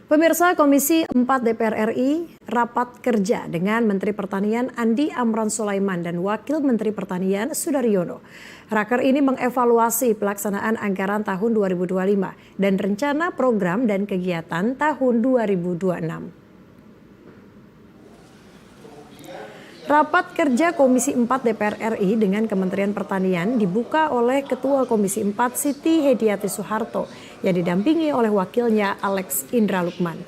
Pemirsa, Komisi 4 DPR RI rapat kerja dengan Menteri Pertanian Andi Amran Sulaiman dan Wakil Menteri Pertanian Sudaryono. Raker ini mengevaluasi pelaksanaan anggaran tahun 2025 dan rencana program dan kegiatan tahun 2026. Rapat kerja Komisi 4 DPR RI dengan Kementerian Pertanian dibuka oleh Ketua Komisi 4 Siti Hediati Soeharto yang didampingi oleh wakilnya Alex Indra Lukman.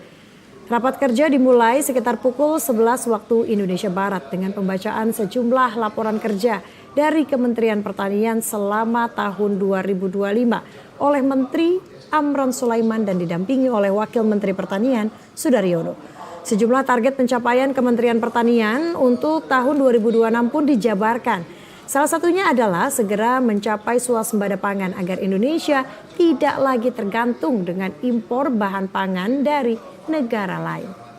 Rapat kerja dimulai sekitar pukul 11 waktu Indonesia Barat dengan pembacaan sejumlah laporan kerja dari Kementerian Pertanian selama tahun 2025 oleh Menteri Amran Sulaiman dan didampingi oleh Wakil Menteri Pertanian Sudaryono. Sejumlah target pencapaian Kementerian Pertanian untuk tahun 2026 pun dijabarkan. Salah satunya adalah segera mencapai swasembada pangan agar Indonesia tidak lagi tergantung dengan impor bahan pangan dari negara lain.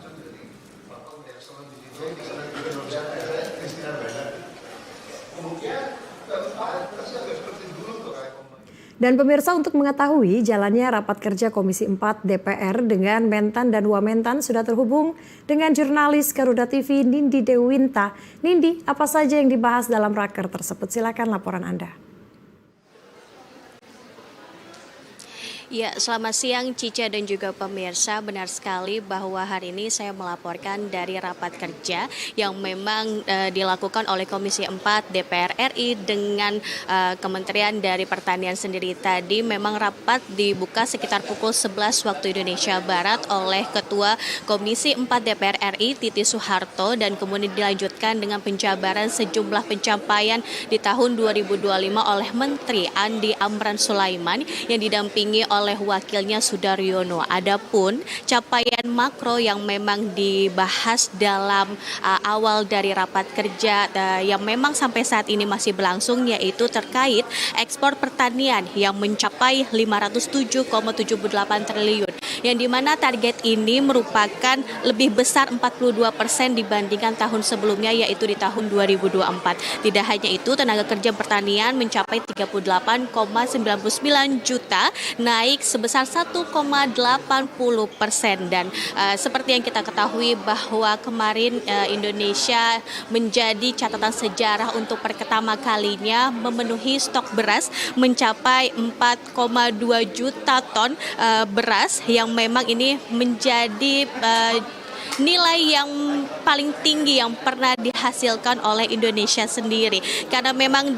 Dan pemirsa, untuk mengetahui jalannya rapat kerja Komisi 4 DPR dengan Mentan dan Wamentan sudah terhubung dengan jurnalis Garuda TV Nindi Dewinta. Nindi, apa saja yang dibahas dalam raker tersebut? Silakan laporan Anda. Ya, selamat siang Cica dan juga pemirsa. Benar sekali bahwa hari ini saya melaporkan dari rapat kerja yang memang dilakukan oleh Komisi 4 DPR RI dengan Kementerian dari Pertanian sendiri. Tadi memang rapat dibuka sekitar pukul 11 waktu Indonesia Barat oleh Ketua Komisi 4 DPR RI Titi Soeharto dan kemudian dilanjutkan dengan penjabaran sejumlah pencapaian di tahun 2025 oleh Menteri Andi Amran Sulaiman yang didampingi oleh wakilnya Sudaryono. Adapun capaian makro yang memang dibahas dalam awal dari rapat kerja yang memang sampai saat ini masih berlangsung, yaitu terkait ekspor pertanian yang mencapai 507,78 triliun. Yang dimana target ini merupakan lebih besar 42% dibandingkan tahun sebelumnya, yaitu di tahun 2024. Tidak hanya itu, tenaga kerja pertanian mencapai 38,99 juta, naik sebesar 1,80%. Dan seperti yang kita ketahui bahwa kemarin Indonesia menjadi catatan sejarah untuk pertama kalinya memenuhi stok beras mencapai 4,2 juta ton beras, yang memang ini menjadi nilai yang paling tinggi yang pernah dihasilkan oleh Indonesia sendiri, karena memang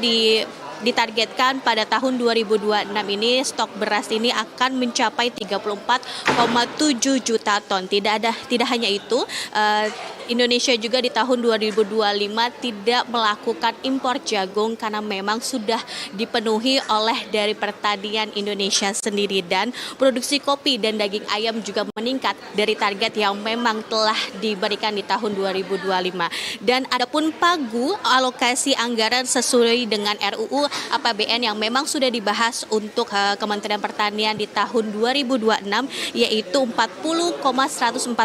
ditargetkan pada tahun 2026 ini stok beras ini akan mencapai 34,7 juta ton. Tidak hanya itu, Indonesia juga di tahun 2025 tidak melakukan impor jagung karena memang sudah dipenuhi oleh dari pertanian Indonesia sendiri, dan produksi kopi dan daging ayam juga meningkat dari target yang memang telah diberikan di tahun 2025. Dan adapun pagu alokasi anggaran sesuai dengan RUU APBN yang memang sudah dibahas untuk Kementerian Pertanian di tahun 2026, yaitu 40,145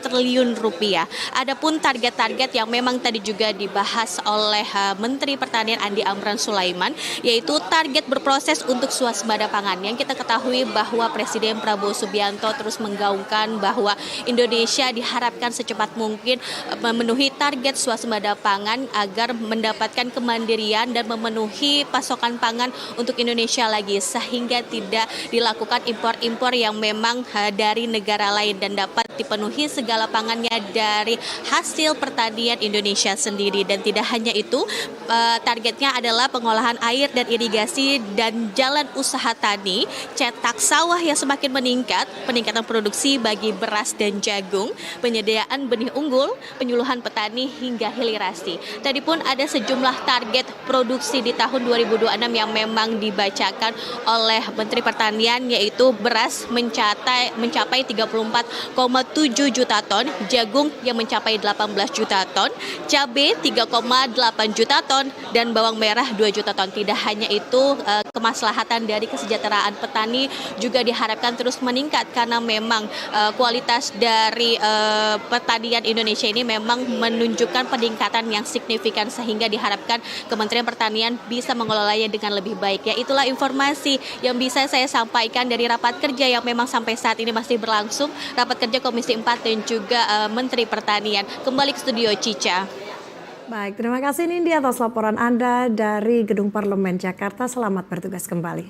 triliun rupiah. Adapun target-target yang memang tadi juga dibahas oleh Menteri Pertanian Andi Amran Sulaiman, yaitu target berproses untuk swasembada pangan. Yang kita ketahui bahwa Presiden Prabowo Subianto terus menggaungkan bahwa Indonesia diharapkan secepat mungkin memenuhi target swasembada pangan agar mendapatkan kemandirian dan memenuhi pasokan pangan untuk Indonesia lagi, sehingga tidak dilakukan impor-impor yang memang dari negara lain dan dapat dipenuhi segala pangannya dari hasil pertanian Indonesia sendiri. Dan tidak hanya itu, targetnya adalah pengolahan air dan irigasi dan jalan usaha tani, cetak sawah yang semakin meningkat, peningkatan produksi bagi beras dan jagung, penyediaan benih unggul, penyuluhan petani hingga hilirasi. Tadi pun ada sejumlah target produksi di tahun 2026 yang memang dibacakan oleh Menteri Pertanian, yaitu beras mencapai 34,7 juta ton, jagung yang mencapai 18 juta ton, cabai 3,8 juta ton, dan bawang merah 2 juta ton. Tidak hanya itu, kemaslahatan dari kesejahteraan petani juga diharapkan terus meningkat karena memang kualitas dari pertanian Indonesia ini memang menunjukkan peningkatan yang signifikan sehingga diharapkan Kementerian Pertanian bisa mengelolanya dengan lebih baik. Ya, itulah informasi yang bisa saya sampaikan dari rapat kerja yang memang sampai saat ini masih berlangsung, rapat kerja Komisi 4 dan juga Menteri Pertanian. Kembali ke studio Cica. Baik, terima kasih Nindi atas laporan Anda dari Gedung Parlemen Jakarta. Selamat bertugas kembali.